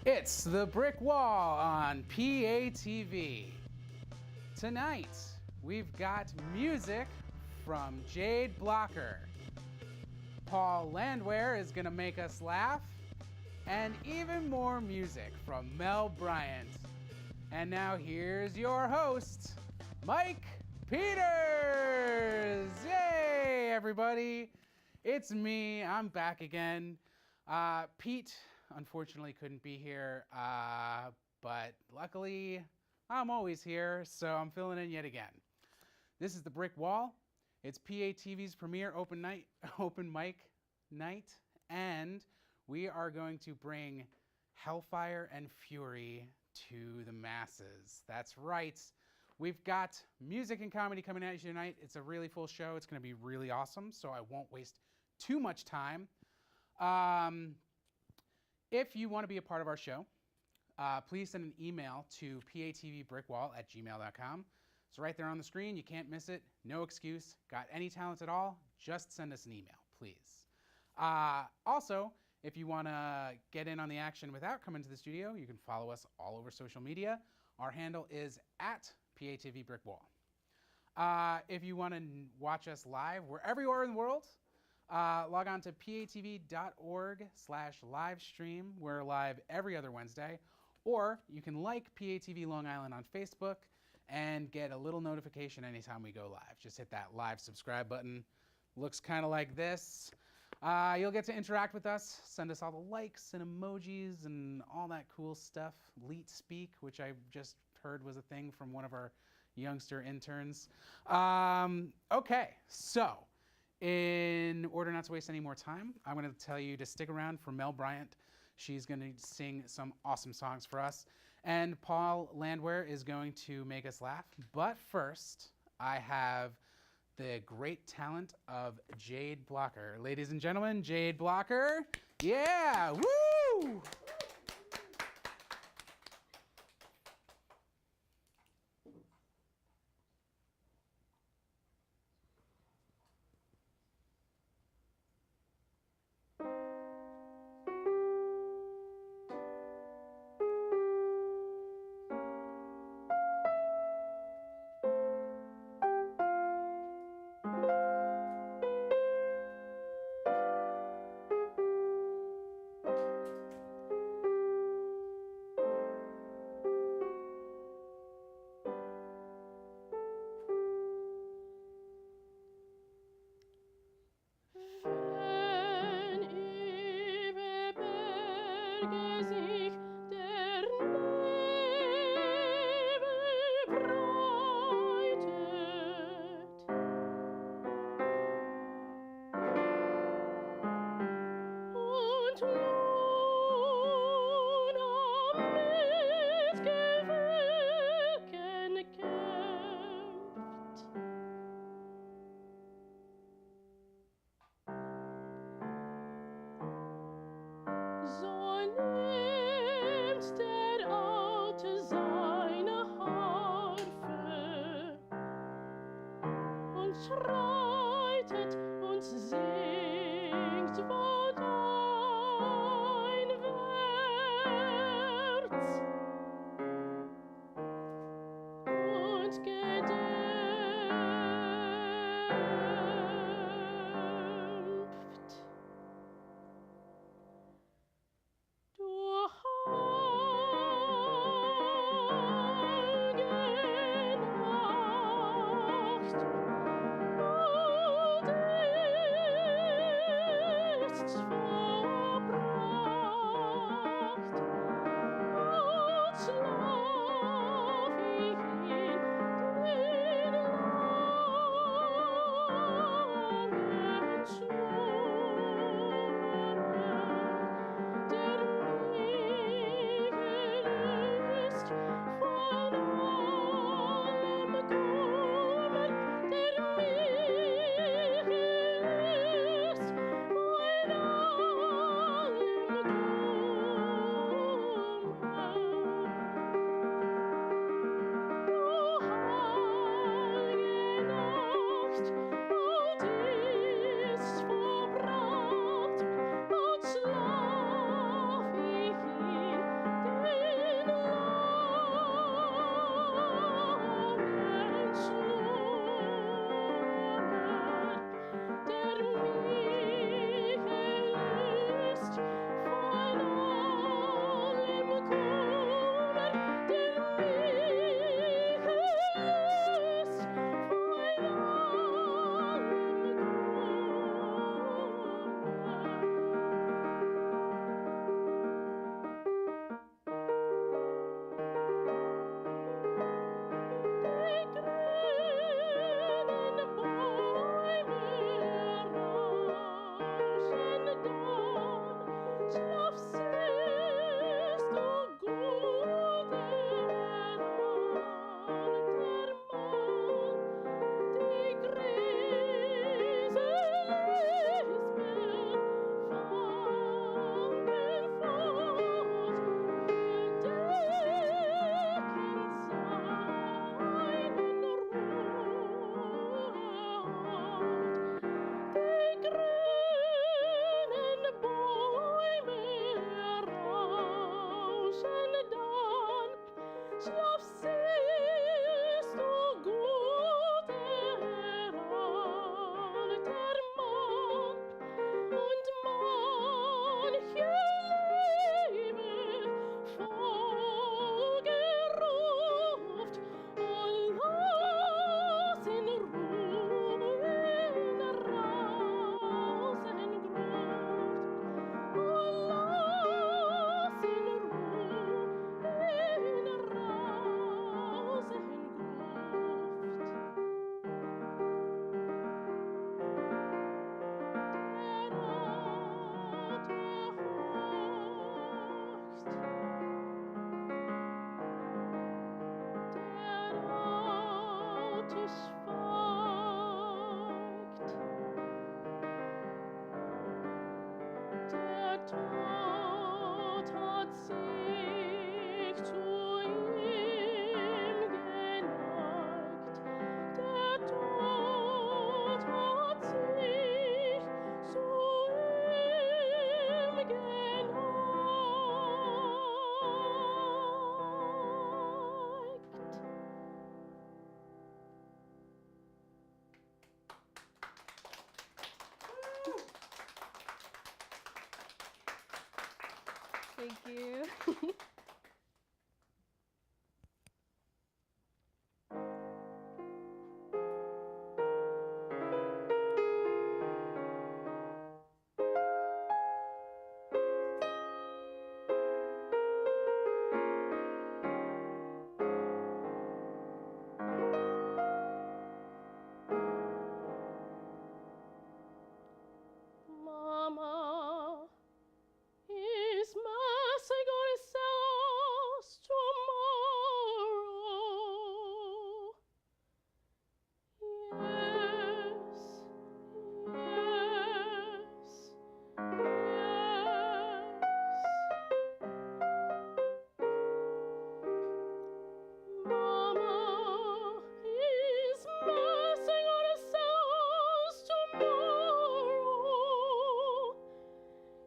It's the Brick Wall on PATV. Tonight, we've got music from Jade Blocker. Paul Landwehr is gonna make us laugh, and even more music from Mel Bryant. And now here's your host, Mike Peters! Yay, everybody! It's me, I'm back again. Pete unfortunately couldn't be here, but luckily I'm always here, so I'm filling in yet again. This is the Brick Wall. It's PATV's premier open mic night, and we are going to bring hellfire and fury to the masses. That's right. We've got music and comedy coming at you tonight. It's a really full show. It's going to be really awesome, so I won't waste too much time. If you want to be a part of our show, please send an email to patvbrickwall@gmail.com. It's right there on the screen. You can't miss it. No excuse. Got any talents at all? Just send us an email, please. Also, if you want to get in on the action without coming to the studio, you can follow us all over social media. Our handle is @PATVBrickwall. If you want to watch us live, we're everywhere in the world. Log on to patv.org/livestream. We're live every other Wednesday. Or you can like PATV Long Island on Facebook and get a little notification anytime we go live. Just hit that live subscribe button. Looks kind of like this. You'll get to interact with us, send us all the likes and emojis and all that cool stuff. Leet Speak, which I just heard was a thing from one of our youngster interns. Okay, so in order not to waste any more time, I'm going to tell you to stick around for Mel Bryant. She's going to sing some awesome songs for us. And Paul Landwehr is going to make us laugh. But first, I have the great talent of Jade Blocker. Ladies and gentlemen, Jade Blocker. Yeah, woo! Oh Der Tod hat sich zu ihm geneigt. Der Tod hat sich zu ihm geneigt. Thank you. Mama, is Master gonna sell us tomorrow? Yes, yes, yes. Mama, is Master gonna sell us tomorrow?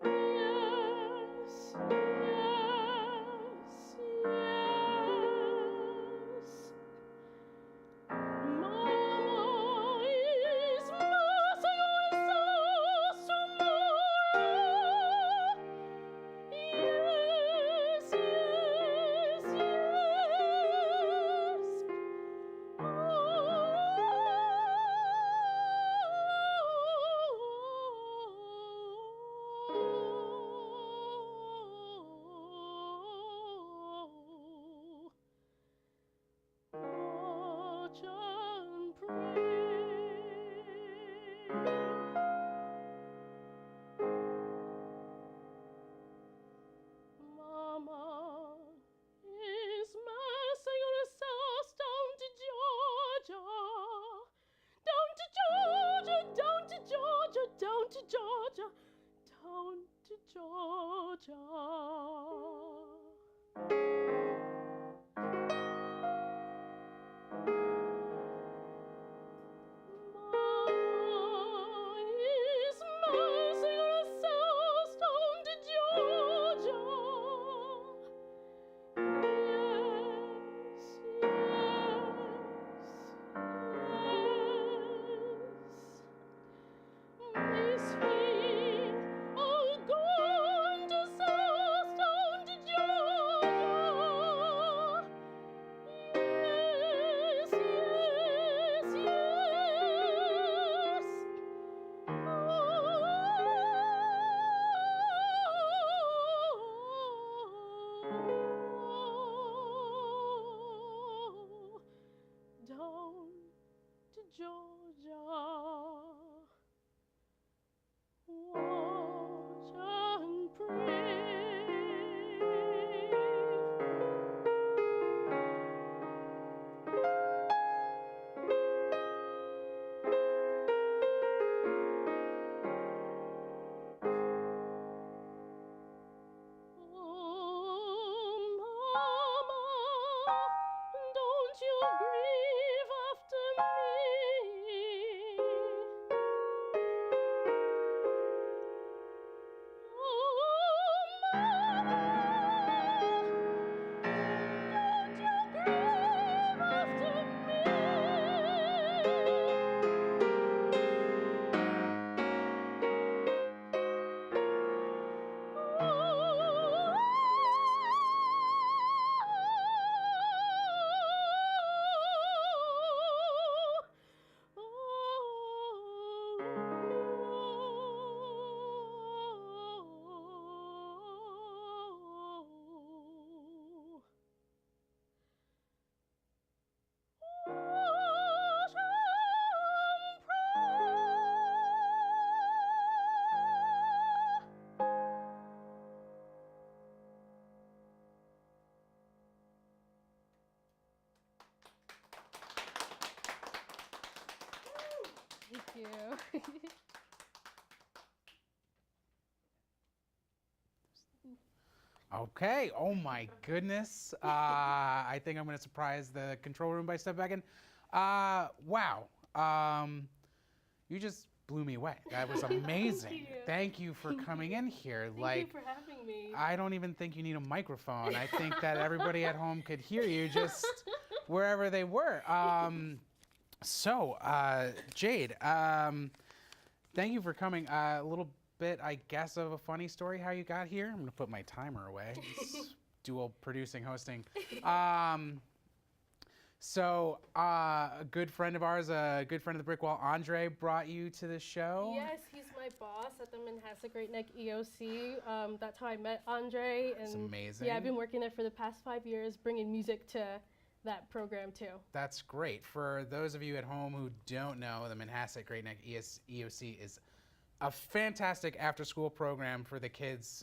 Yes, yes, yes. Mama, is Master gonna sell us tomorrow? Yes, yes, yes. Watch and pray. Mama, is Master gonna sell us down to Georgia? Down to Georgia, down to Georgia, down to Georgia, down to Georgia. Mama, is Master gonna sell us down to Georgia? Yes, yes, yes. Is he going to sell us down to Georgia? Yes, yes, yes. Oh, down to Georgia. Watch and pray. Oh, Mama, don't you grieve after me. Oh, Mama, don't you grieve after me. you. Okay. Oh my goodness. I think I'm going to surprise the control room by stepping back in. Wow. You just blew me away. That was amazing. Thank you for coming in here. Thank you for having me. I don't even think you need a microphone. I think that everybody at home could hear you just wherever they were. Jade, thank you for coming. A little bit, I guess, of a funny story how you got here. I'm gonna put my timer away. It's dual producing, hosting. A good friend of ours, a good friend of the Brick Wall, Andre, brought you to the show. Yes, he's my boss at the Manhasset Great Neck EOC. That's how I met Andre. That's amazing. Yeah, I've been working there for the past 5 years, bringing music to that program too. That's great. For those of you at home who don't know, the Manhasset Great Neck EOC is a fantastic after-school program for the kids,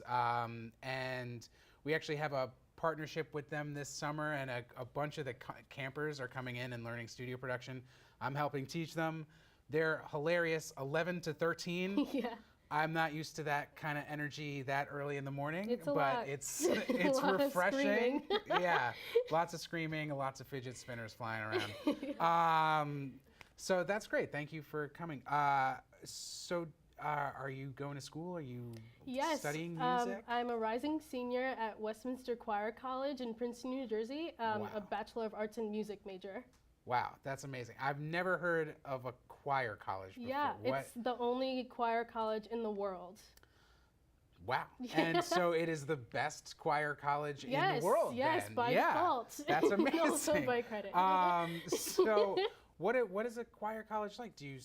and we actually have a partnership with them this summer, and a bunch of the campers are coming in and learning studio production. I'm helping teach them. They're hilarious, 11 to 13. Yeah. I'm not used to that kind of energy that early in the morning, It's a but lot. it's Lot of refreshing. screaming. Yeah, lots of screaming, lots of fidget spinners flying around. So that's great. Thank you for coming. Are you going to school? Are you studying music? I'm a rising senior at Westminster Choir College in Princeton, New Jersey, Wow. a Bachelor of Arts in Music major. Wow, that's amazing. I've never heard of a choir college before. Yeah, What? it's the only choir college in the world. Wow. And so it is the best choir college in Yes, the world. yes, then. by Yeah, default. That's amazing. Also by credit. So what is a choir college like? Do you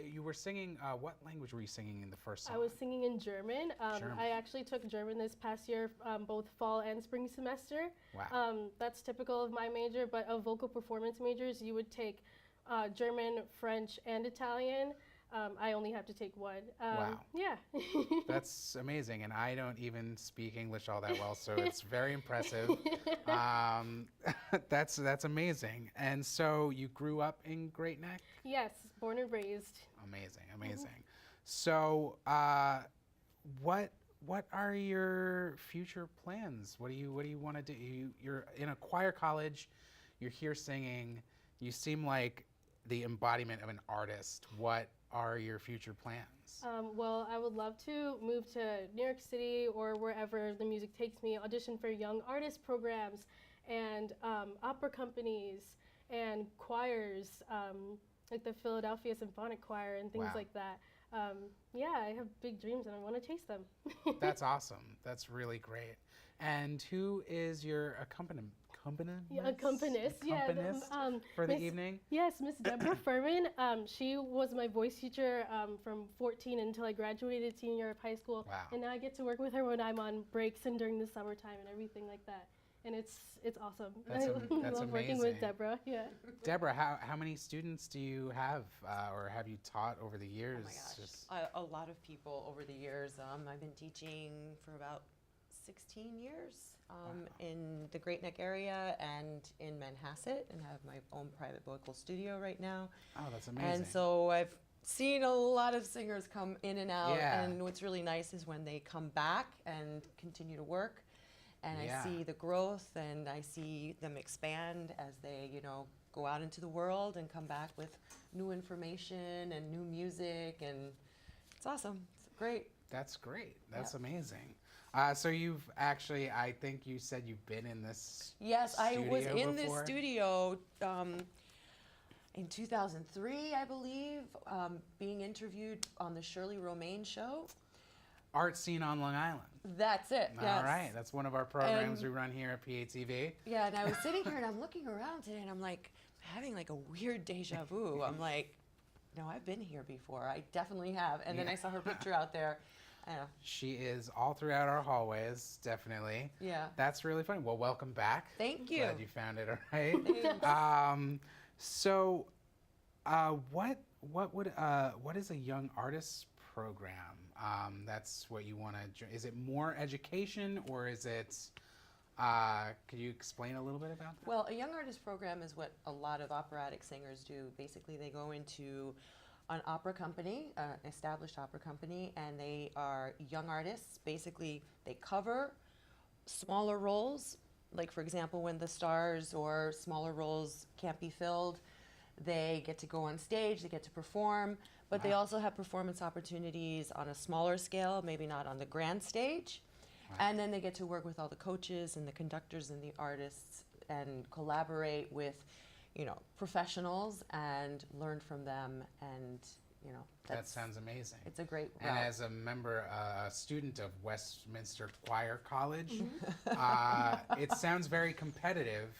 you were singing? What language were you singing in the first song? I was singing in German. German. I actually took German this past year, both fall and spring semester. Wow. That's typical of my major, but of vocal performance majors, you would take German, French, and Italian. I only have to take one. Wow. Yeah. That's amazing, and I don't even speak English all that well, so it's very impressive. That's amazing. And so you grew up in Great Neck? Yes, born and raised. Amazing. So, what are your future plans? What do you want to do? You're in a choir college. You're here singing. You seem like the embodiment of an artist. What are your future plans? Well, I would love to move to New York City or wherever the music takes me, audition for young artist programs and opera companies and choirs, like the Philadelphia Symphonic Choir and things Wow. like that. Yeah, I have big dreams and I want to chase them. That's awesome. That's really great. And who is your accompanist? Yeah, accompanist, yeah. For the Miss- evening? Yes, Miss Deborah Furman. She was my voice teacher from 14 until I graduated senior year of high school. Wow. And now I get to work with her when I'm on breaks and during the summertime and everything like that. And it's awesome. That's I love working amazing. with Deborah. Yeah. Deborah, how many students do you have or have you taught over the years? Oh my gosh, a lot of people over the years. I've been teaching for about 16 years in the Great Neck area and in Manhasset, and have my own private vocal studio right now. Oh, that's amazing. And so I've seen a lot of singers come in and out, Yeah. and what's really nice is when they come back and continue to work, and Yeah. I see the growth, and I see them expand as they, go out into the world and come back with new information and new music, and it's awesome. It's great. That's great. That's Yeah. amazing. So you've actually, I think you said you've been in this Yes, I was studio in before? this studio in 2003, I believe, being interviewed on the Shirley Romaine show. Art Scene on Long Island. That's it. Yes. All right, that's one of our programs And- we run here at PATV. Yeah, and I was sitting here and I'm looking around today and I'm like having like a weird deja vu. I'm like, no, I've been here before. I definitely have. And then I saw her picture out there. I don't know. She is all throughout our hallways, definitely. Yeah. That's really fun. Well, welcome back. Thank you. Glad you found it, all right? Thanks. So, what is a young artist program? That's what you want to. Is it more education or is it? Could you explain a little bit about that? Well, a young artist program is what a lot of operatic singers do. Basically, they go into an opera company, an established opera company, and they are young artists. Basically, they cover smaller roles. Like, for example, when the stars or smaller roles can't be filled, they get to go on stage, they get to perform, but they also have performance opportunities on a smaller scale, maybe not on the grand stage. And then they get to work with all the coaches and the conductors and the artists and collaborate with, you know, professionals and learn from them. And, you know, That sounds amazing. it's a great And route. as a member, a student of Westminster Choir College, it sounds very competitive.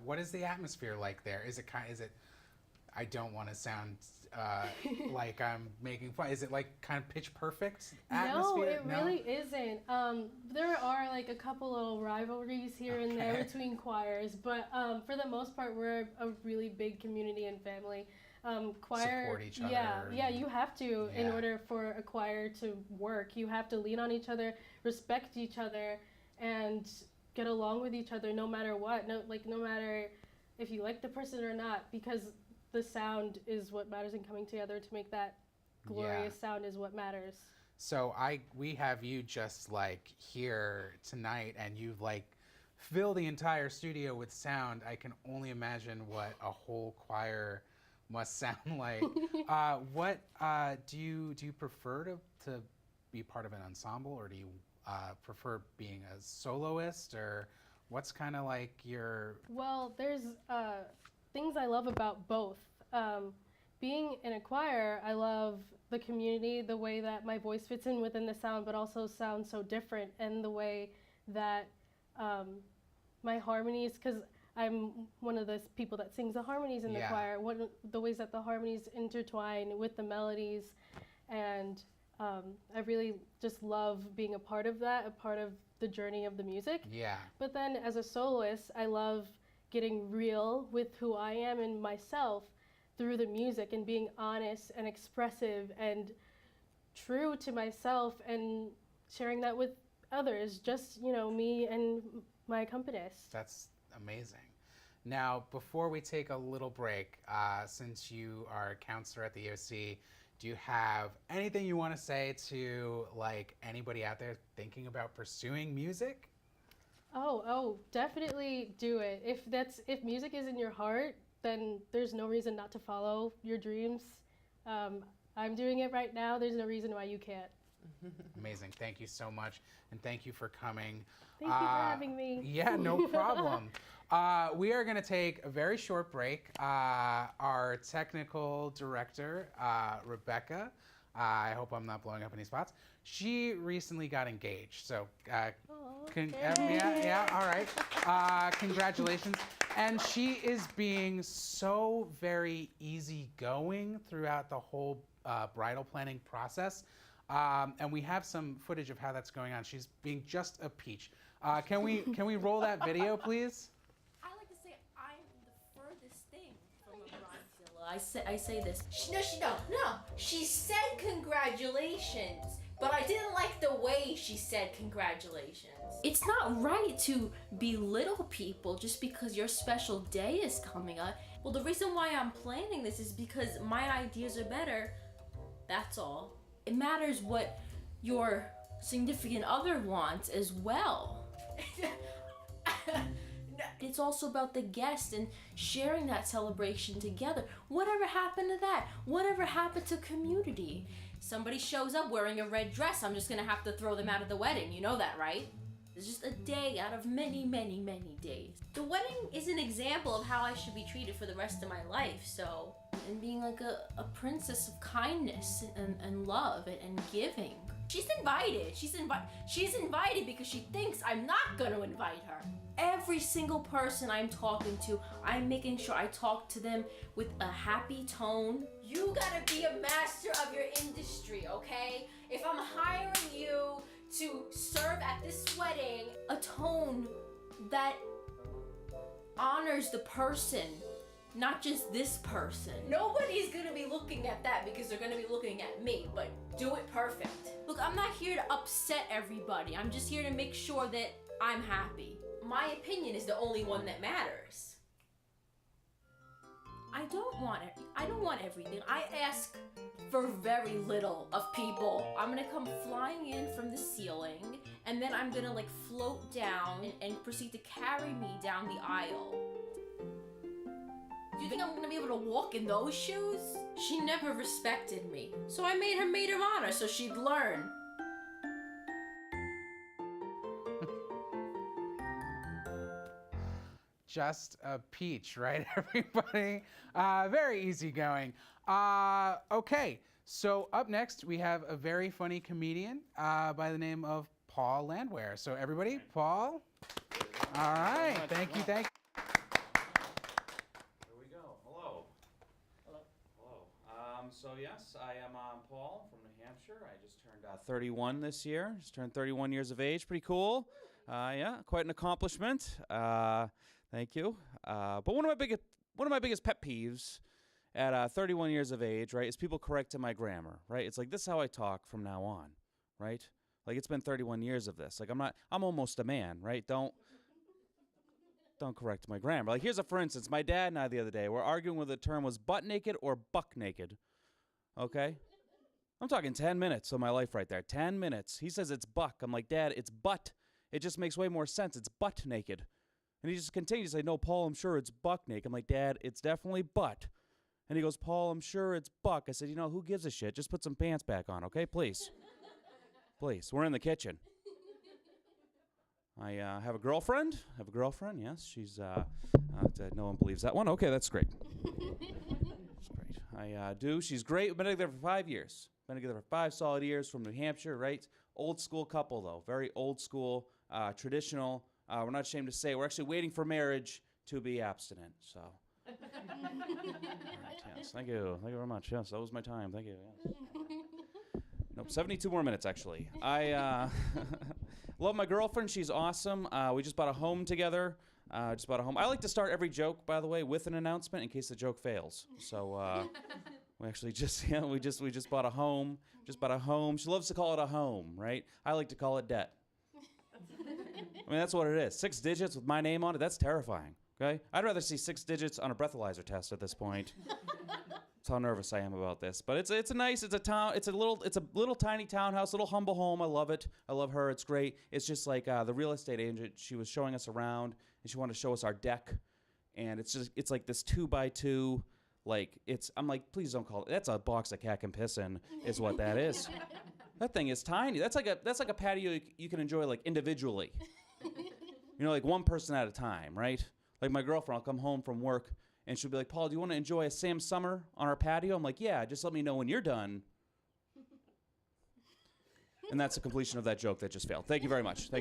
What is the atmosphere like there? Is it I don't want to sound like I'm making fun. Is it like kind of pitch perfect atmosphere? No, it really isn't. There are like a couple little rivalries here and there between choirs, but for the most part, we're a really big community and family. Choir, Support each other. Yeah, you have to in Yeah. order for a choir to work. You have to lean on each other, respect each other, and get along with each other no matter what. No matter if you like the person or not, because the sound is what matters, and coming together to make that glorious sound is what matters. So we have you just like here tonight, and you've like filled the entire studio with sound. I can only imagine what a whole choir must sound like. What do you prefer to be part of an ensemble, or do you prefer being a soloist, or what's kind of like your? Well, there's things I love about both. Being in a choir, I love the community, the way that my voice fits in within the sound, but also sounds so different, and the way that my harmonies, because I'm one of those people that sings the harmonies in the choir, the ways that the harmonies intertwine with the melodies, and I really just love being a part of that, a part of the journey of the music. Yeah. But then as a soloist, I love getting real with who I am and myself through the music, and being honest and expressive and true to myself, and sharing that with others, just, you know, me and my accompanist. That's amazing. Now, before we take a little break, since you are a counselor at the EOC, do you have anything you want to say to like anybody out there thinking about pursuing music? Oh, definitely do it. If music is in your heart, then there's no reason not to follow your dreams. I'm doing it right now. There's no reason why you can't. Amazing. Thank you so much. And thank you for coming. Thank you for having me. Yeah, no problem. We are going to take a very short break. Our technical director, Rebecca, I hope I'm not blowing up any spots. She recently got engaged. So, yeah, all right. Congratulations. And she is being so very easygoing throughout the whole bridal planning process. And we have some footage of how that's going on. She's being just a peach. Can we roll that video, please? I like to say I'm the furthest thing from a bridezilla. I say this. No. She said congratulations, but I didn't like the way she said congratulations. It's not right to belittle people just because your special day is coming up. Well, the reason why I'm planning this is because my ideas are better. That's all. It matters what your significant other wants as well. It's also about the guest and sharing that celebration together. Whatever happened to that? Whatever happened to community? Somebody shows up wearing a red dress, I'm just gonna have to throw them out of the wedding. You know that, right? It's just a day out of many, many, many days. The wedding is an example of how I should be treated for the rest of my life, so... And being like a princess of kindness and love and giving. She's invited. She's invited because she thinks I'm not gonna invite her. Every single person I'm talking to, I'm making sure I talk to them with a happy tone. You gotta be a master of your industry, okay? If I'm hiring you to serve at this wedding, a tone that honors the person, not just this person. Nobody's gonna be looking at that because they're gonna be looking at me, but do it perfect. Look, I'm not here to upset everybody. I'm just here to make sure that I'm happy. My opinion is the only one that matters. I don't don't want everything. I ask for very little of people. I'm gonna come flying in from the ceiling, and then I'm gonna like float down and proceed to carry me down the aisle. Do you think I'm gonna be able to walk in those shoes? She never respected me, so I made her maid of honor so she'd learn. Just a peach, right, everybody? Very easygoing. Okay, so up next we have a very funny comedian by the name of Paul Landwehr. So everybody, Paul. All right, thank you. Here we go. Hello. Hello. So yes, I am Paul from New Hampshire. I just turned 31 this year. Just turned 31 years of age. Pretty cool. Yeah, quite an accomplishment. Thank you. But one of my biggest pet peeves at 31 years of age, right, is people correcting my grammar, right? It's like, this is how I talk from now on, right? Like, it's been 31 years of this. Like, I'm almost a man, right? Don't correct my grammar. Like, here's a for instance. My dad and I the other day were arguing whether the term was butt naked or buck naked, okay? I'm talking 10 minutes of my life right there. 10 minutes. He says it's buck. I'm like, Dad, it's butt. It just makes way more sense. It's butt naked. And he just continues to say, no, Paul, I'm sure it's buck naked. I'm like, Dad, it's definitely butt. And he goes, Paul, I'm sure it's buck. I said, you know, who gives a shit? Just put some pants back on, okay? Please. Please. We're in the kitchen. I have a girlfriend. Yes. She's, no one believes that one. Okay, that's great. That's great. I do. She's great. We've been together for 5 years. Been together for 5 solid years from New Hampshire, right? Old school couple, though. Very old school, traditional. We're not ashamed to say we're actually waiting for marriage to be abstinent. So, all right, yes, thank you very much. Yes, that was my time. Thank you. Yes. Nope, 72 more minutes actually. I love my girlfriend. She's awesome. We just bought a home together. I like to start every joke, by the way, with an announcement in case the joke fails. So we actually just we just bought a home. She loves to call it a home, right? I like to call it debt. I mean, that's what it is. 6 digits with my name on it, that's terrifying, okay? I'd rather see 6 digits on a breathalyzer test at this point. That's how nervous I am about this. But it's a little tiny townhouse, little humble home. I love it. I love her. It's great. It's just like the real estate agent, she was showing us around, and she wanted to show us our deck. And it's like this 2x2, I'm like, please don't call it, that's a box a cat can piss in, is what that is. That thing is tiny. That's like a patio you can enjoy like individually. You know, like one person at a time, right? Like my girlfriend, I'll come home from work and she'll be like, Paul, do you want to enjoy a Sam Summer on our patio? I'm like, yeah, just let me know when you're done. And that's the completion of that joke that just failed. Thank you very much.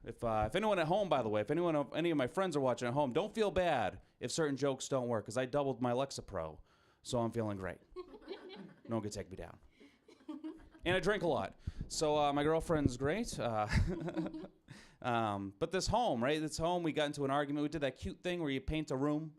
If anyone at home, by the way, if any of my friends are watching at home, don't feel bad if certain jokes don't work, because I doubled my Lexapro, so I'm feeling great. No one can take me down. And I drink a lot. So my girlfriend's great. But this home, right? This home, we got into an argument. We did that cute thing where you paint a room.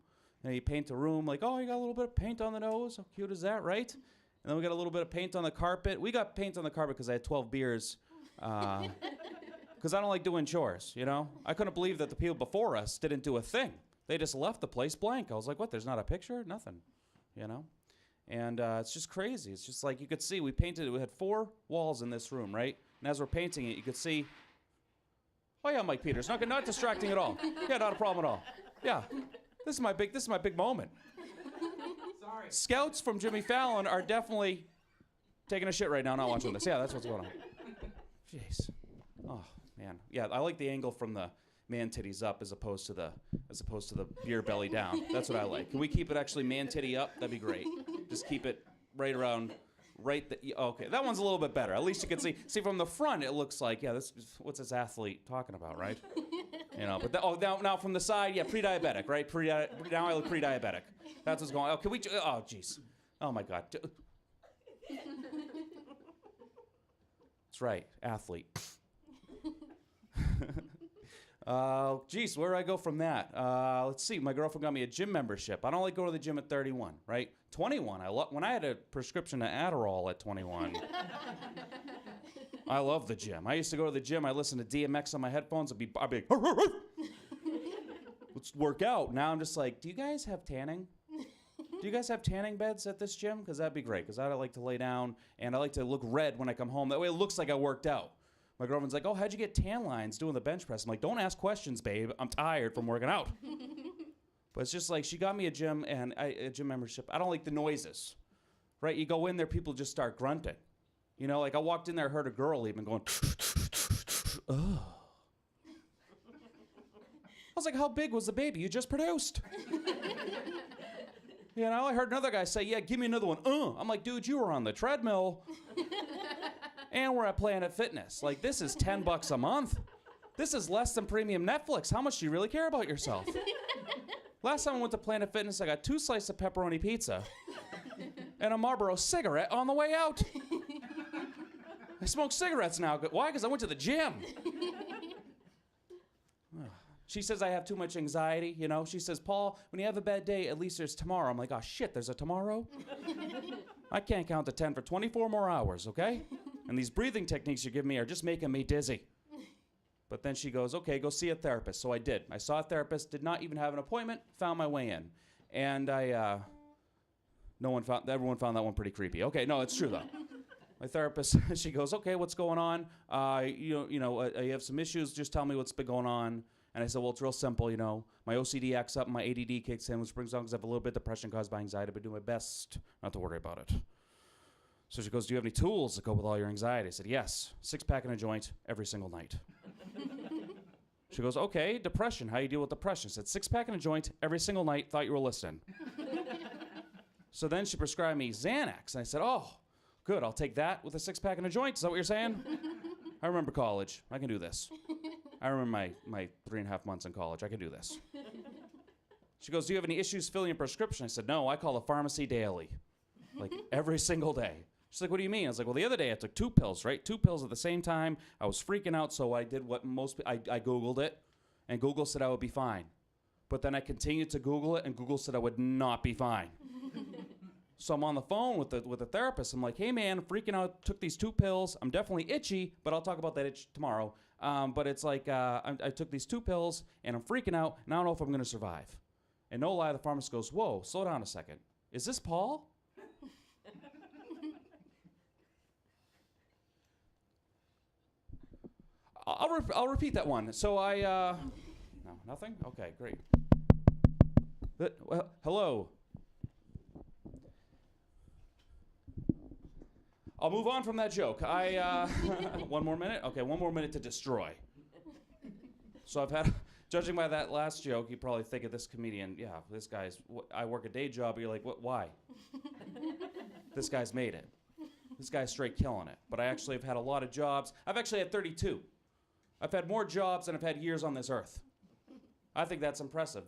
And you paint a room like, oh, you got a little bit of paint on the nose. How cute is that, right? And then we got a little bit of paint on the carpet. We got paint on the carpet because I had 12 beers. Because I don't like doing chores, you know? I couldn't believe that the people before us didn't do a thing. They just left the place blank. I was like, what, there's not a picture? Nothing, you know? And it's just crazy. It's just like you could see, we had 4 walls in this room, right? And as we're painting it, you could see, oh yeah, Mike Peters, not distracting at all. Yeah, not a problem at all. Yeah, this is my big moment. Sorry. Scouts from Jimmy Fallon are definitely taking a shit right now, not watching this. Yeah, that's what's going on. Jeez. Oh man. Yeah, I like the angle from the man titties up as opposed to the beer belly down. That's what I like. Can we keep it actually man titty up? That'd be great. Just keep it right around, okay, that one's a little bit better. At least you can see from the front, it looks like, yeah, what's this athlete talking about, right? You know, but now from the side, yeah, pre-diabetic, right? Now I look pre-diabetic. That's what's going on. Oh, can we, oh, jeez. Oh my God. That's right, athlete. Geez, where do I go from that? Let's see. My girlfriend got me a gym membership. I don't like going to the gym at 31, right? 21. When I had a prescription to Adderall at 21, I love the gym. I used to go to the gym. I listened to DMX on my headphones. I'd be like, let's work out. Now I'm just like, do you guys have tanning? Do you guys have tanning beds at this gym? Because that'd be great. Because I like to lay down, and I like to look red when I come home. That way it looks like I worked out. My girlfriend's like, oh, how'd you get tan lines doing the bench press? I'm like, don't ask questions, babe. I'm tired from working out. But it's just like, she got me a gym and a gym membership. I don't like the noises, right? You go in there, people just start grunting. You know, like I walked in there, heard a girl even going, oh. I was like, how big was the baby you just produced? You know, I heard another guy say, yeah, give me another one. I'm like, dude, you were on the treadmill. And we're at Planet Fitness. Like, this is $10 a month. This is less than premium Netflix. How much do you really care about yourself? Last time I went to Planet Fitness, I got 2 slices of pepperoni pizza and a Marlboro cigarette on the way out. I smoke cigarettes now. Why? Because I went to the gym. She says I have too much anxiety, you know. She says, Paul, when you have a bad day, at least there's tomorrow. I'm like, oh, shit, there's a tomorrow? I can't count to 10 for 24 more hours, okay? And these breathing techniques you give me are just making me dizzy. But then she goes, okay, go see a therapist. So I did. I saw a therapist, did not even have an appointment, found my way in. And everyone found that one pretty creepy. Okay, no, it's true though. My therapist, she goes, okay, what's going on? You have some issues, just tell me what's been going on. And I said, well, it's real simple, you know. My OCD acts up, my ADD kicks in, which brings on because I have a little bit of depression caused by anxiety, but do my best not to worry about it. So she goes, do you have any tools that go with all your anxiety? I said, yes, 6-pack and a joint every single night. She goes, okay, depression, how do you deal with depression? I said, 6-pack and a joint every single night, thought you were listening. So then she prescribed me Xanax, and I said, oh, good, I'll take that with a 6-pack and a joint, is that what you're saying? I remember college, I can do this. I remember my 3.5 months in college. I can do this. She goes, do you have any issues filling a prescription? I said, no, I call the pharmacy daily. Like every single day. She's like, what do you mean? I was like, well, the other day I took 2 pills, right? 2 pills at the same time. I was freaking out, so I did what I Googled it, and Google said I would be fine. But then I continued to Google it, and Google said I would not be fine. So I'm on the phone with the therapist. I'm like, hey, man, I'm freaking out. Took these 2 pills. I'm definitely itchy, but I'll talk about that itch tomorrow. But it's like I took these 2 pills, and I'm freaking out, and I don't know if I'm going to survive. And no lie, the pharmacist goes, whoa, slow down a second. Is this Paul? I'll repeat that one. So no, nothing? Okay, great. Well, hello. I'll move on from that joke. 1 more minute? Okay, 1 more minute to destroy. So I've had, judging by that last joke, you probably think of this comedian, yeah, this guy's, I work a day job, but you're like, what? Why? This guy's made it. This guy's straight killing it. But I actually have had a lot of jobs. I've actually had 32. I've had more jobs than I've had years on this earth. I think that's impressive.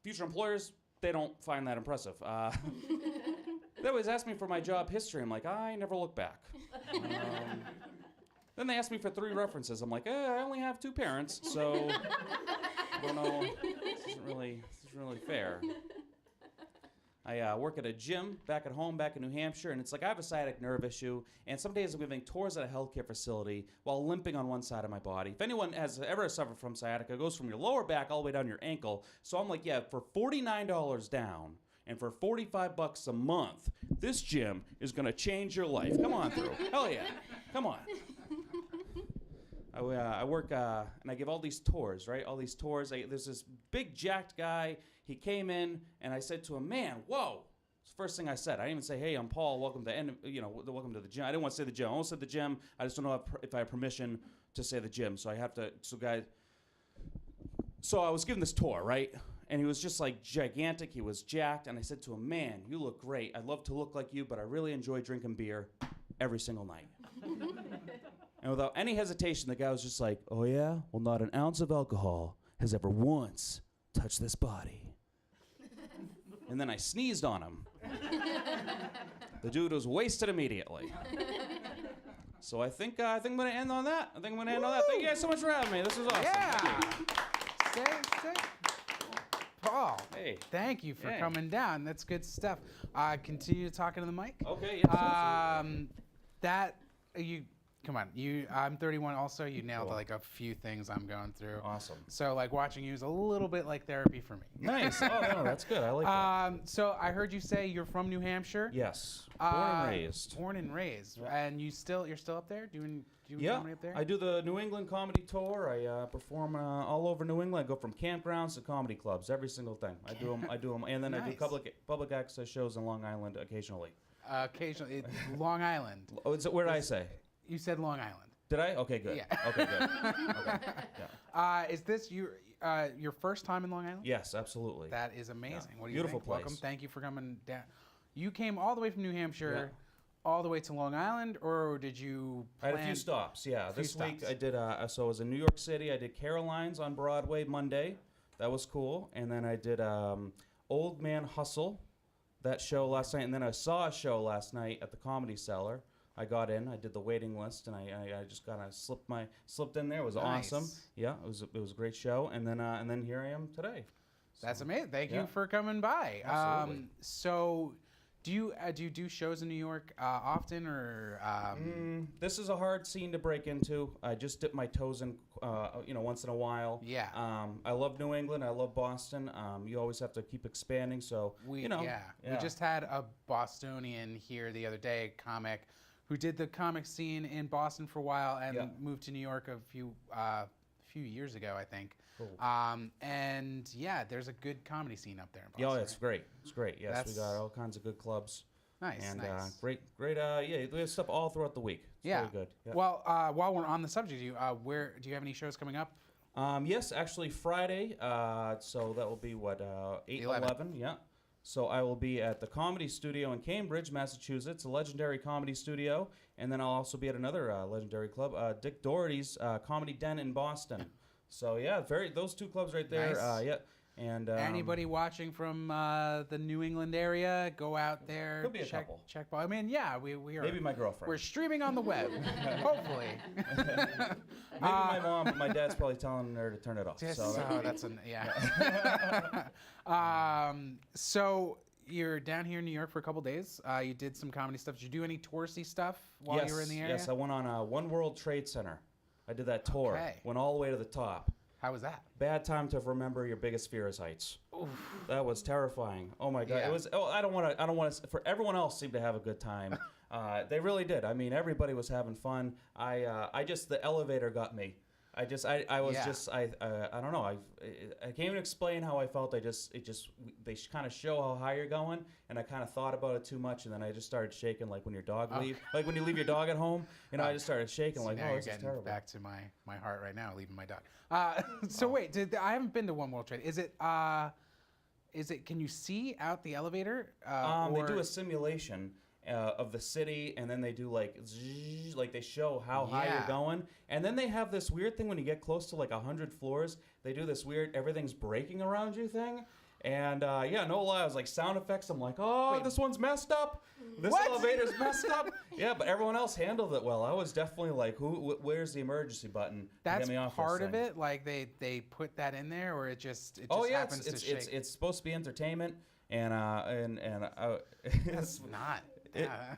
Future employers, they don't find that impressive. They always ask me for my job history. I'm like, I never look back. Then they ask me for 3 references. I'm like, I only have 2 parents, so I don't know. This isn't really fair. I work at a gym back at home, back in New Hampshire, and it's like I have a sciatic nerve issue, and some days I'm giving tours at a healthcare facility while limping on one side of my body. If anyone has ever suffered from sciatica, it goes from your lower back all the way down your ankle. So I'm like, yeah, for $49 down and for $45 a month, this gym is going to change your life. Come on through. Hell yeah. Come on. I work, and I give all these tours, right? All these tours. There's this big jacked guy. He came in, and I said to him, man, whoa. It's the first thing I said. I didn't even say, hey, I'm Paul. Welcome to welcome to the gym. I didn't want to say the gym. I almost said the gym. I just don't know if I have permission to say the gym. So I have to, so I was given this tour, right? And he was just like gigantic. He was jacked. And I said to him, man, you look great. I'd love to look like you, but I really enjoy drinking beer every single night. And without any hesitation, the guy was just like, oh yeah? Well, not an ounce of alcohol has ever once touched this body. And then I sneezed on him. The dude was wasted immediately. So I think I'm going to end on that. Thank you guys so much for having me. This was awesome. Yeah. Stay. Paul, hey. Thank you for coming down. That's good stuff. Continue talking to the mic. Okay, yeah. come on. I'm 31 also. You nailed Cool. like a few things I'm going through. Awesome. So like watching you is a little bit like therapy for me. Nice. Oh, no, that's good. I like that. So I heard you say you're from New Hampshire. Yes. Born and raised. Born and raised. Yeah. And you're still up there doing Yeah, comedy up there? I do the New England comedy tour. I perform all over New England. I go from campgrounds to comedy clubs, every single thing. I do them, and then I do Nice. public access shows in Long Island occasionally. Occasionally, Long Island. Oh, where did I say? You said Long Island. Did I? Okay, good. Yeah. Okay, good. Okay. Yeah. Is this your first time in Long Island? Yes, absolutely. That is amazing. Yeah. What do you Beautiful think? place. Welcome. Thank you for coming down. You came all the way from New Hampshire, all the way to Long Island, or did you? I had a few stops. Yeah, few this week stops. I did. So I was in New York City. I did Caroline's on Broadway Monday. That was cool. And then I did Old Man Hustle, that show last night. And then I saw a show last night at the Comedy Cellar. I got in. I did the waiting list, and I just kind of slipped in there. It was awesome. Nice. Yeah, it was a great show. And then here I am today. That's So, amazing. Thank yeah. you for coming by. Absolutely. So, do you do shows in New York often, or? This is a hard scene to break into. I just dip my toes in, once in a while. Yeah. I love New England. I love Boston. You always have to keep expanding. So We yeah. just had a Bostonian here the other day, comic, who did the comic scene in Boston for a while and Yeah. moved to New York a few years ago, I think. Cool. And yeah, there's a good comedy scene up there in Boston. Yeah, right? it's great. It's great. Yes, That's- we got all kinds of good clubs. Nice, And nice. great. Yeah, we have stuff all throughout the week. It's Yeah. really good. Yeah. Well, while we're on the subject, do you have any shows coming up? Yes, actually Friday. So that will be what 8, 11. 11. Yeah. So I will be at the Comedy Studio in Cambridge, Massachusetts, a legendary comedy studio, and then I'll also be at another legendary club, Dick Doherty's Comedy Den in Boston. So yeah, those two clubs right there. Nice. Yeah. And Anybody watching from the New England area, go out there. Could be a check, couple. Check. I mean, yeah, we are. maybe my girlfriend. We're streaming on the web, hopefully. Maybe my mom, but my dad's probably telling her to turn it off. Just, So that's yeah. So you're down here in New York for a couple days. You did some comedy stuff. Did you do any touristy stuff while you were in the area? Yes, I went on One World Trade Center. I did that tour. Okay. Went all the way to the top. How was that? Bad time to remember your biggest fear is heights. Oof. That was terrifying. Oh my God! Yeah. It was. Oh, I don't want to. For everyone else seemed to have a good time. They really did. I mean, everybody was having fun. I just the elevator got me. I was Yeah. just I don't know. I can't even explain how I felt. They kind of show how high you're going, and I kind of thought about it too much, and then I just started shaking like when your dog leave, like when you leave your dog at home. I just started shaking So like, now oh, you're this is getting terrible. back to my heart right now, leaving my dog. So wait, I haven't been to One World Trade. Is it? Can you see out the elevator? They do or- a simulation of the city, and then they do like zzz, like they show how high Yeah. you're going, and then they have this weird thing when you get close to like 100 floors. They do this weird everything's breaking around you thing, and no lie, I was like sound effects. I'm like, oh, Wait. this one's messed up. This What? elevator's messed up. Yeah, but everyone else handled it well. I was definitely like, where's the emergency button? to That's get me off this part of thing? it. Like they put that in there, or it just Oh yeah, happens it's to shake. it's supposed to be entertainment, and That's not. Yeah,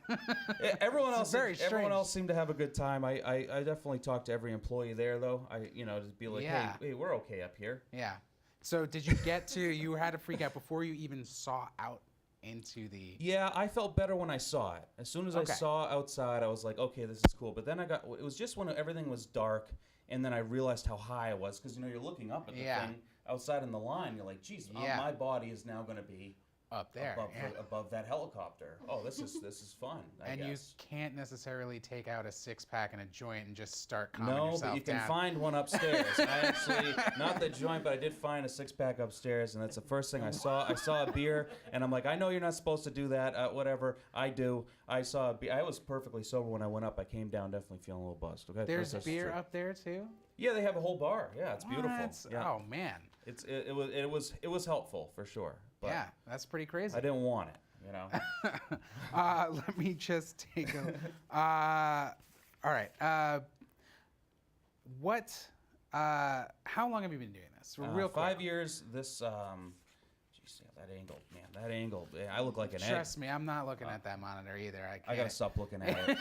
everyone It's else, very everyone strange. else seemed to have a good time. I definitely talked to every employee there, though. To be like, Yeah. hey, we're okay up here. Yeah. So did you get to? You had to freak out before you even saw out into the. Yeah, I felt better when I saw it. As soon as Okay. I saw outside, I was like, okay, this is cool. But then it was just when everything was dark, and then I realized how high I was, because you're looking up at the Yeah. thing outside in the line. You're like, geez, Yeah. my body is now going to be Up there, above that helicopter. Oh, this is fun. I and guess. you can't necessarily take out a 6-pack and a joint and just start calming No, yourself but you can down. find one upstairs. I actually, not the joint, but I did find a 6-pack upstairs, and that's the first thing I saw. I saw a beer, and I'm like, I know you're not supposed to do that. Whatever. I do. I saw a beer. I was perfectly sober when I went up. I came down definitely feeling a little buzzed. Okay. There's That's beer true. up there too. Yeah, they have a whole bar. Yeah, it's beautiful. What? Yeah. Oh man. It was helpful for sure. But Yeah, that's pretty crazy. I didn't want it. Let me just take a. All right. How long have you been doing this? Real quick. 5 years. This Jeez, yeah, that angle, man, that angle. I look like an egg. Trust me, I'm not looking at that monitor either. I I gotta can't. stop looking at it.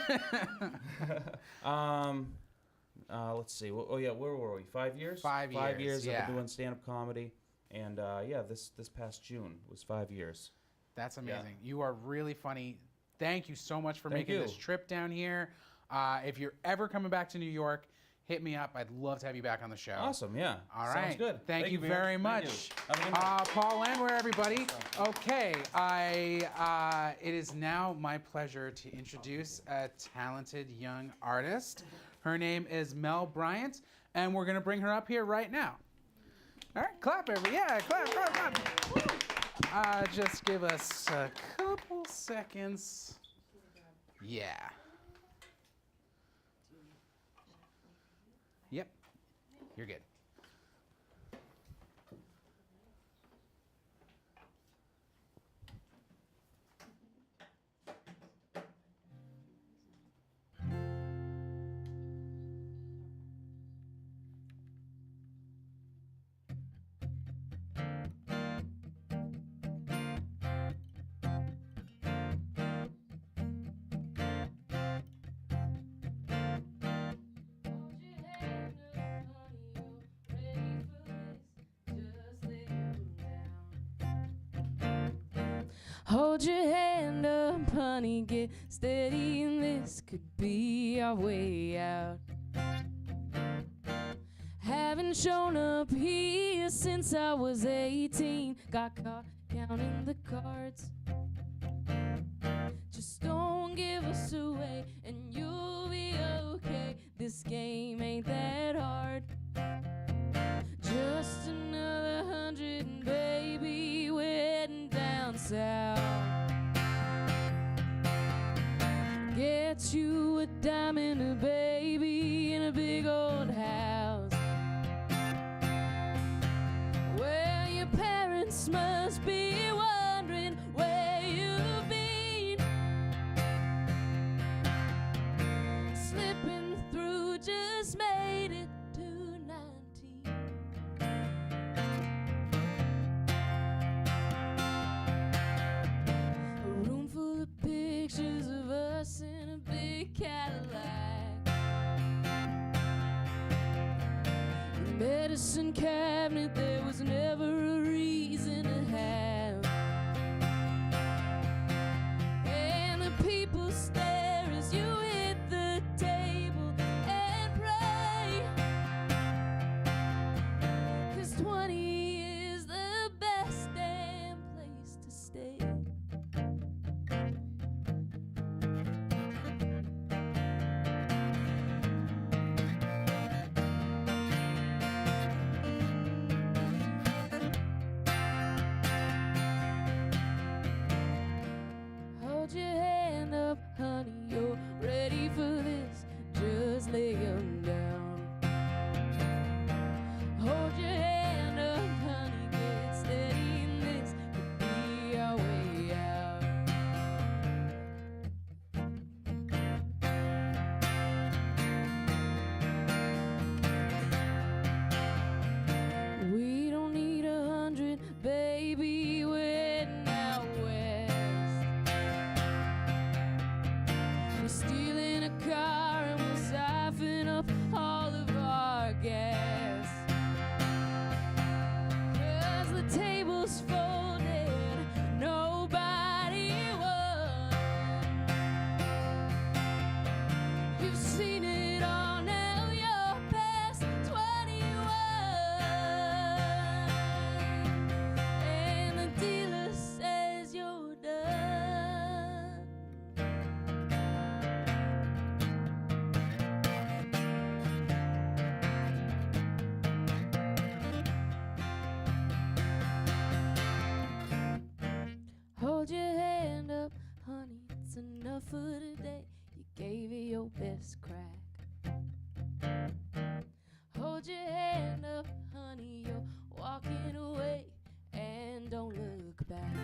Let's see. Oh yeah, where were we? 5 years. 5 years, 5 years. I've yeah. been doing stand-up comedy, and yeah, this past June was 5 years. That's amazing. You are really funny. Thank you so much for Thank making you. this trip down here. If you're ever coming back to New York, hit me up. I'd love to have you back on the show. Awesome. Yeah. All Sounds right. good. Thank you Bjorn. very Thank much. you. Have a good night. Paul Landwehr, everybody. Okay, it is now my pleasure to introduce a talented young artist. Her name is Mel Bryant, and we're gonna bring her up here right now. All right, clap, everybody. Yeah, clap, clap, clap. Just give us a couple seconds. Yeah. Yep. You're good. Hold your hand up, honey, get steady, and this could be our way out. Haven't shown up here since I was 18. Got caught counting the cards. Just don't give us away, and you'll be okay. This game ain't that hard. Just another 100, and baby, we're heading down south. Get you a diamond, a baby, in a big old house where your parents must be wondering where you've been. Slipping through, just made it to 19. A room full of pictures of us in a big Cadillac. The medicine cabinet there was never a reason to have. And the people stare as you hit the table and pray. 'Cause 20 is the best damn place to stay. Hold your hand up, honey, you're ready for this. Just lay 'em down. Hold your hand up, honey, get steady, and this could be our way out. We don't need 100, baby, we're heading out west. We're stealing a car and we'll siphon up all of our gas. 'Cause the table's folded, nobody won. You've seen it all now, you're past 21. And the dealer says you're done. Hold your hand up, honey, it's enough for today. You gave it your best crack. Hold your hand up, honey, you're walking away, and don't look back.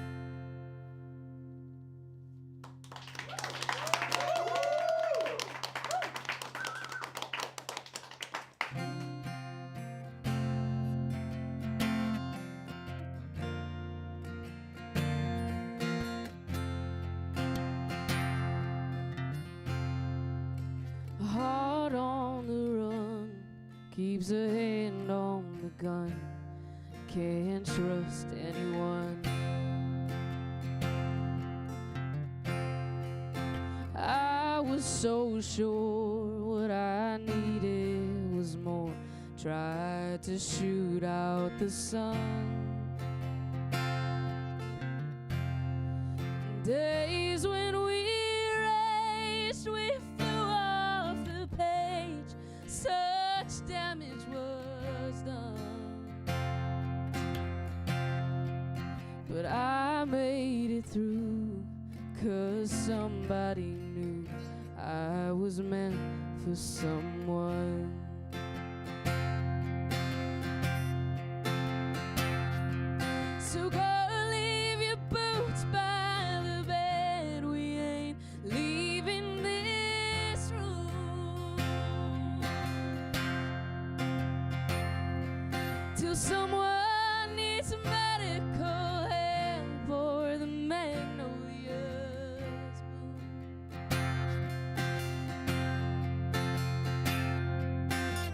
keeps a hand on the gun, can't trust anyone. I was so sure what I needed was more. Tried to shoot out the sun. Days when we raced, we flew off the page. Such damage was done. But I made it through, 'cause somebody knew I was meant for someone. So go leave your boots by the bed. We ain't leaving this room till someone needs medical help or the magnolias bloom.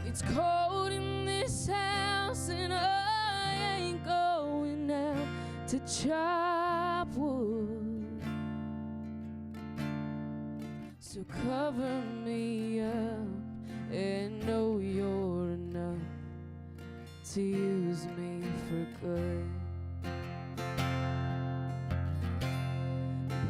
It's cold in this house and I ain't going out to chop wood. So cover me up and know you're enough to use me for good.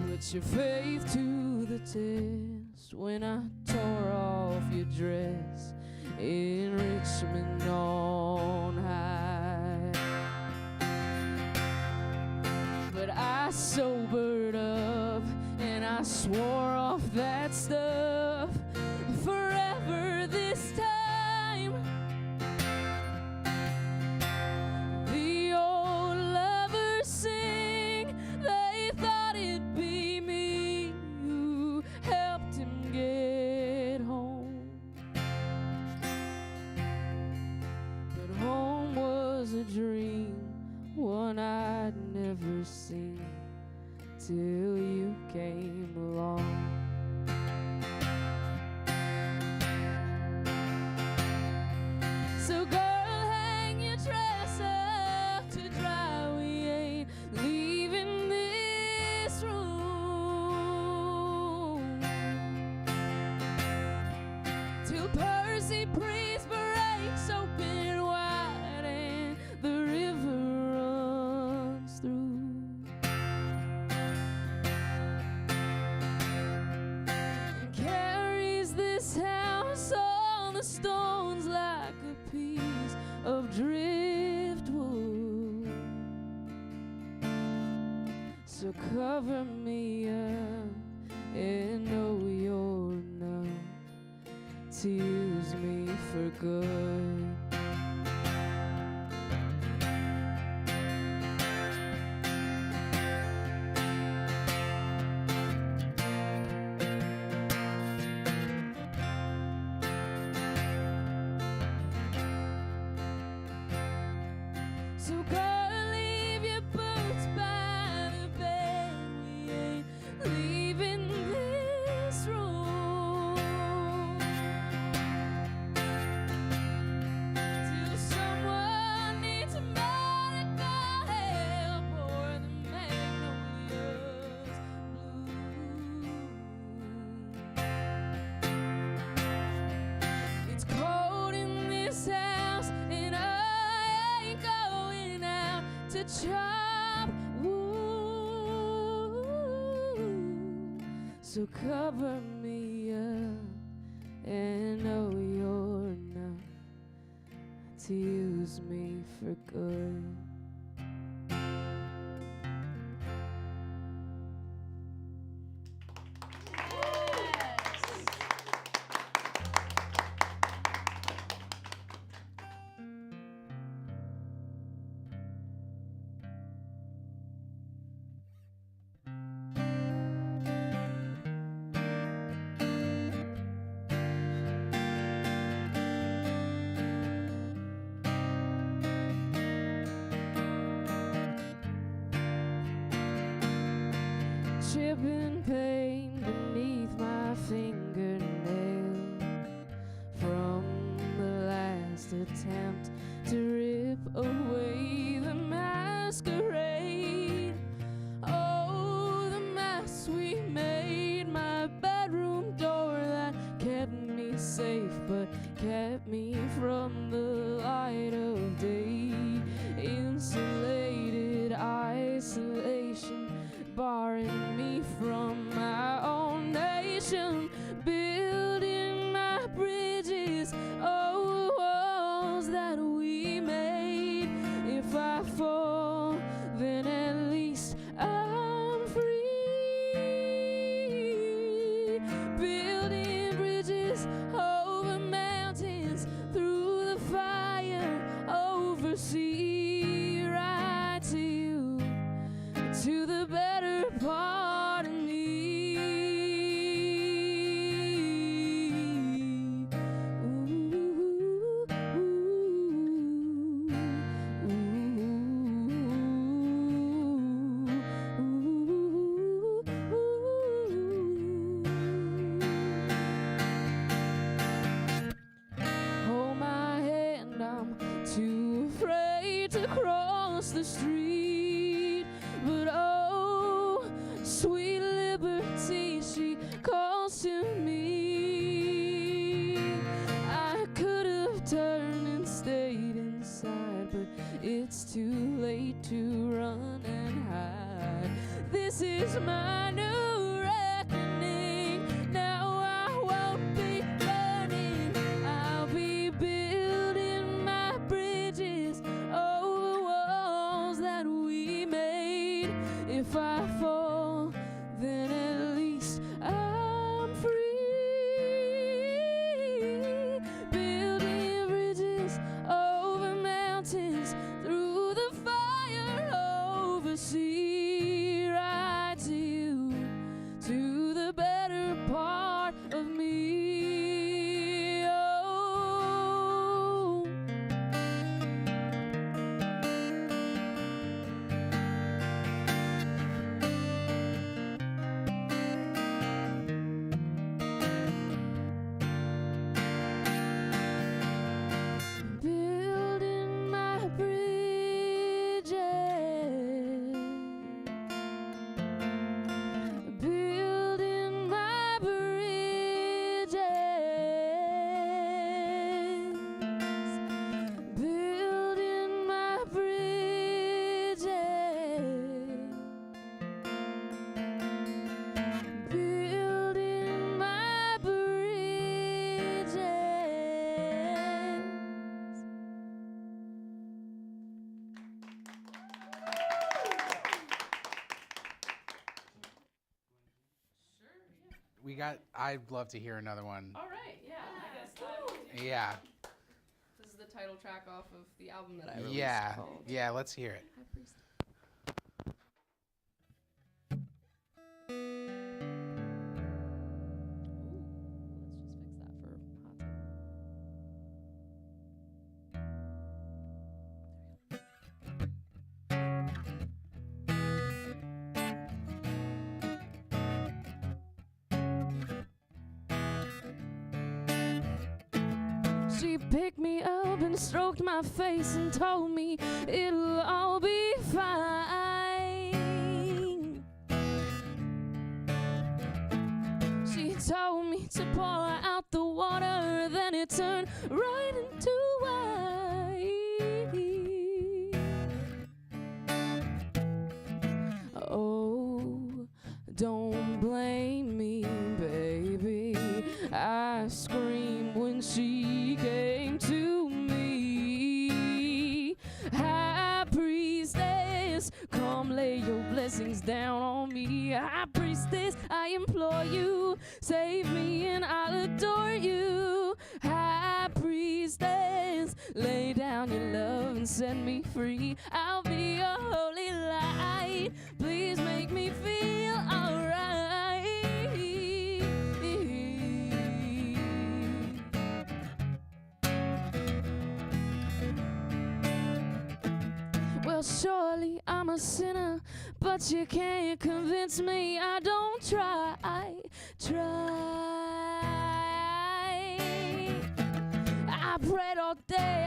Put your faith to the test when I tore off your dress in Richmond on high. But I sobered up and I swore off that stuff forever this time. The old lovers sing, they thought it'd be me who helped him get home. But home was a dream, one I'd never seen till you came along. So girl, hang your dress up to dry. We ain't leaving this room till Percy Priest breaks open wide and the river runs through. And carries this house on the stones like a piece of driftwood. So cover me up and know you're enough to use me for good. So girl, leave your boots by the bed. We ain't leaving this room till someone needs medical help or the magnolias bloom. It's cold in this house and I ain't going out to chop wood. So cover me up and know you're enough to use me for good. Chipping pain beneath my fingernail from the last last attempt to rip away the masquerade. Oh, the mess we made, my bedroom door that kept me safe but kept me from the light of day. Insulated isolation, barring me from my own nation. Building my bridges over walls that we made. If I fall, then at least I'm free. Building bridges over mountains, through the fire, over sea, right to you, to the better part of me. Ooh, ooh, hold my hand, I'm too afraid to cross the street. But oh, sweet liberty, she calls to me. I could have turned and stayed inside, but it's too late to run and hide. This is my new reckoning. Now I won't be burning, I'll be building my bridges over walls that we made. If I fall, then at least I'm free. Building bridges over mountains, through the fire, over sea, right to you, to the better part of me. Oh. Building my bridges, building my bridges, building my bridges, building my bridges. I'd love to hear another one. All right, yeah, I guess Yeah. this is the title track off of the album that I released. Yeah. called Yeah, let's hear it. High Priest. Let's just fix that for hot tub. She picked me up and stroked my face and told me it'll all be fine. She told me to pour out the water, then it turned right into wine. Oh, don't blame me, baby. I screamed when she came to me. High priestess, come lay your blessings down on me. High priestess, I implore you, save me and I'll adore you. High priestess, lay down your love and set me free. I'll be your holy light. Please make me feel alright. Well, surely I'm a sinner, but you can't convince me. I don't try. I prayed all day,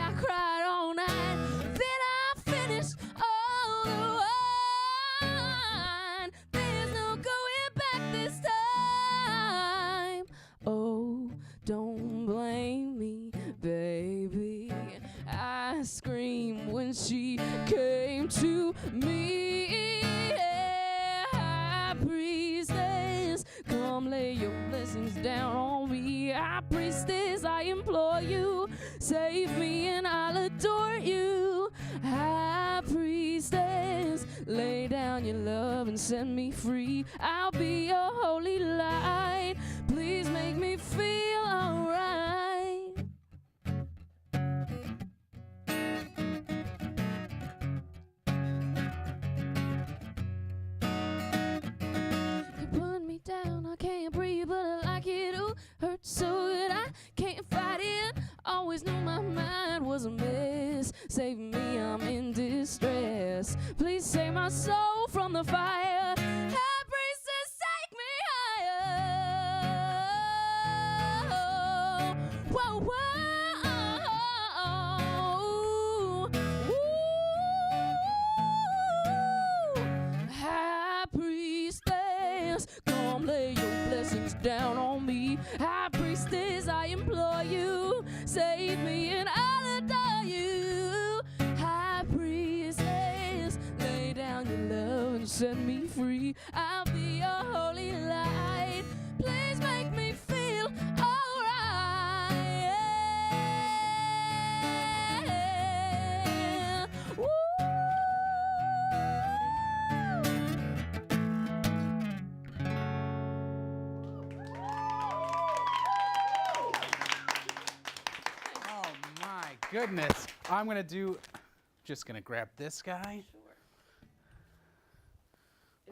blessings down on me. High priestess, I implore you, save me and I'll adore you. High priestess, lay down your love and set me free. I'll be your holy light. Please make me feel alright. You're pulling me down, I can't breathe, but I like it. Ooh, hurts so good I can't fight it. Always knew my mind was a mess. Save me, I'm in distress. Please save my soul from the fire. High priestess, take me higher. Whoa, whoa. Ooh. High priestess, come lay your blessings down on me. High priestess, I implore you, save me and I'll adore you. High priestess, lay down your love and set me free. I'll be your holy light. Please make me feel alright. Woo. Oh my goodness. Just gonna grab this guy.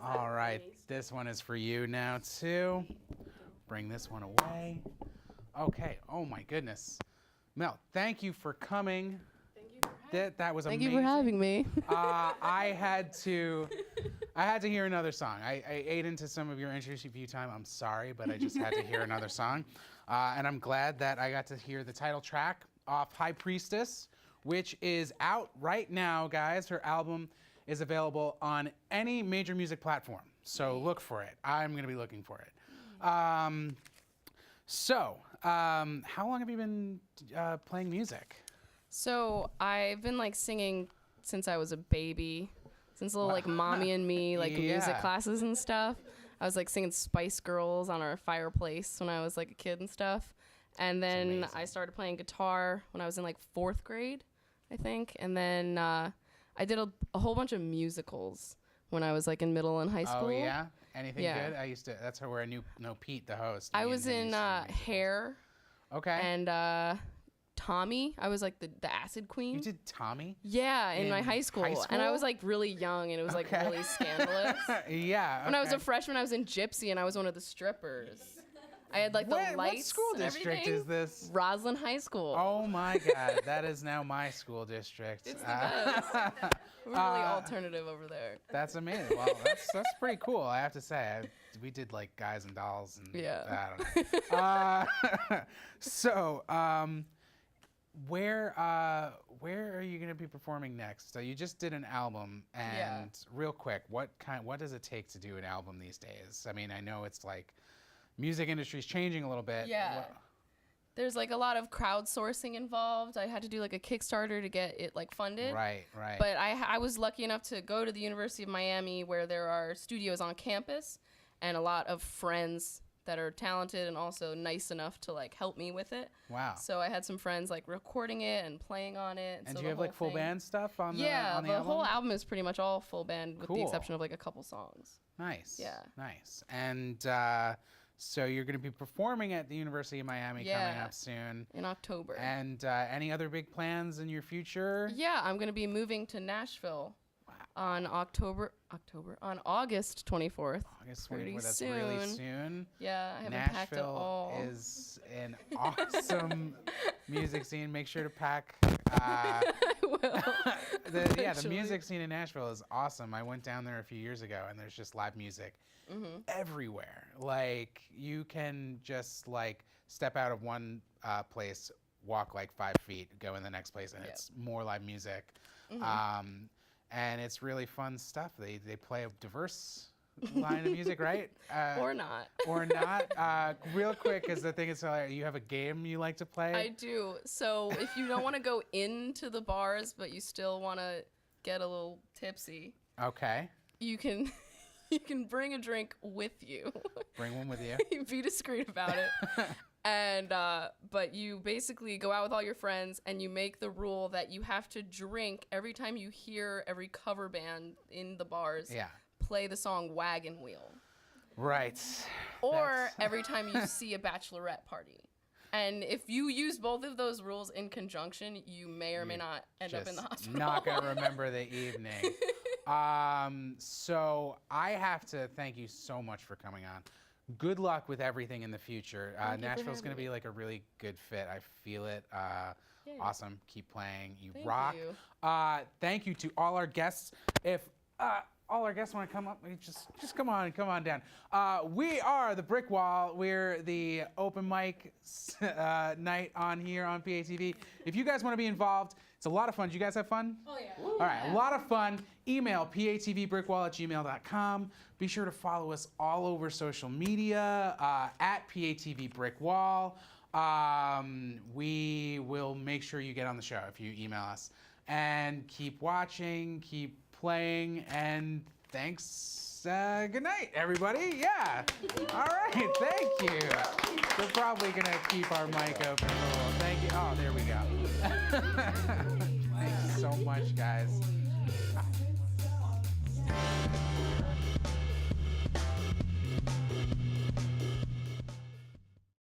All right, this one is for you now too. Bring this one away. Okay, oh my goodness. Mel, thank you for coming. That was Thank amazing. you for having me. I had to hear another song. I ate into some of your interview time. I'm sorry, but I just had to hear another song. And I'm glad that I got to hear the title track off High Priestess, which is out right now, guys. Her album is available on any major music platform. So look for it. I'm going to be looking for it. How long have you been playing music? So I've been like singing since I was a baby, since little like Mommy and Me, like music Yeah. classes and stuff. I was like singing Spice Girls on our fireplace when I was like a kid and stuff. And then amazing. I started playing guitar when I was in like 4th grade, I think. And then I did a whole bunch of musicals when I was like in middle and high school. Oh yeah, anything Yeah. good? That's where I know Pete, the host. I Me was and him in used to do musicals. Hair Okay. and Tommy. I was like the acid queen. You did Tommy? Yeah, in my in high school. high And I school? was like really young and it was like Okay. really scandalous. Yeah. When I was a okay. freshman, I was in Gypsy and I was one of the strippers. I had like the what lights. school and district everything. is this? Roslyn High School. Oh my God, that is now my school district. It's the best. We're really alternative over there. That's amazing. Well, that's pretty cool. I have to say, we did like Guys and Dolls and Yeah. I don't know. So, where are you going to be performing next? So you just did an album, and Yeah. real quick, what does it take to do an album these days? I mean, I know it's like music industry's changing a little bit. Yeah. There's like a lot of crowdsourcing involved. I had to do like a Kickstarter to get it like funded. Right. But I was lucky enough to go to the University of Miami where there are studios on campus and a lot of friends that are talented and also nice enough to like help me with it. Wow. So I had some friends like recording it and playing on it. And so do the you have like whole full thing- band stuff on Yeah, the the album? whole album is pretty much all full band with Cool. the exception of like a couple songs. Nice. Yeah. Nice. And so you're going to be performing at the University of Miami coming Yeah. up soon. In October. And any other big plans in your future? Yeah, I'm gonna be moving to Nashville on August 24th. August Pretty 24th. That's really soon. soon. Yeah, I haven't packed it Nashville all. is an awesome music scene. Make sure to pack. I will. The Eventually. music scene in Nashville is awesome. I went down there a few years ago, and there's just live music everywhere. Like you can just like step out of one place, walk like 5 feet, go in the next place, and Yep. it's more live music. And it's really fun stuff. They play a diverse line of music, right? Or not. Or not. Real quick, because the thing is, you have a game you like to play. I do. So if you don't want to go into the bars, but you still want to get a little tipsy, Okay. you can You can bring a drink with you. Bring one with you. Be discreet about it. And but you basically go out with all your friends and you make the rule that you have to drink every time you hear every cover band in the bars Yeah. play the song Wagon Wheel. Right. Or every time you see a bachelorette party. And if you use both of those rules in conjunction, you may or may not end up in the hospital. Not gonna remember the evening. So I have to thank you so much for coming on. Good luck with everything in the future. Thank you for Nashville's gonna having be like a really good fit. I feel it. Yay. Awesome. Keep playing. You Thank rock. you. Thank you to all our guests. If all our guests want to come up, just come on down. We are the Brick Wall. We're the open mic night on here on PATV. If you guys want to be involved, it's a lot of fun. Did you guys have fun? Oh, yeah. All right, a lot of fun. Email patvbrickwall@gmail.com. Be sure to follow us all over social media at patvbrickwall. We will make sure you get on the show if you email us. And keep watching, keep playing, and thanks. Good night, everybody. Yeah. All right, thank you. We're probably going to keep our mic open a little. Thank you. Oh, there we go. Thank you so much, guys.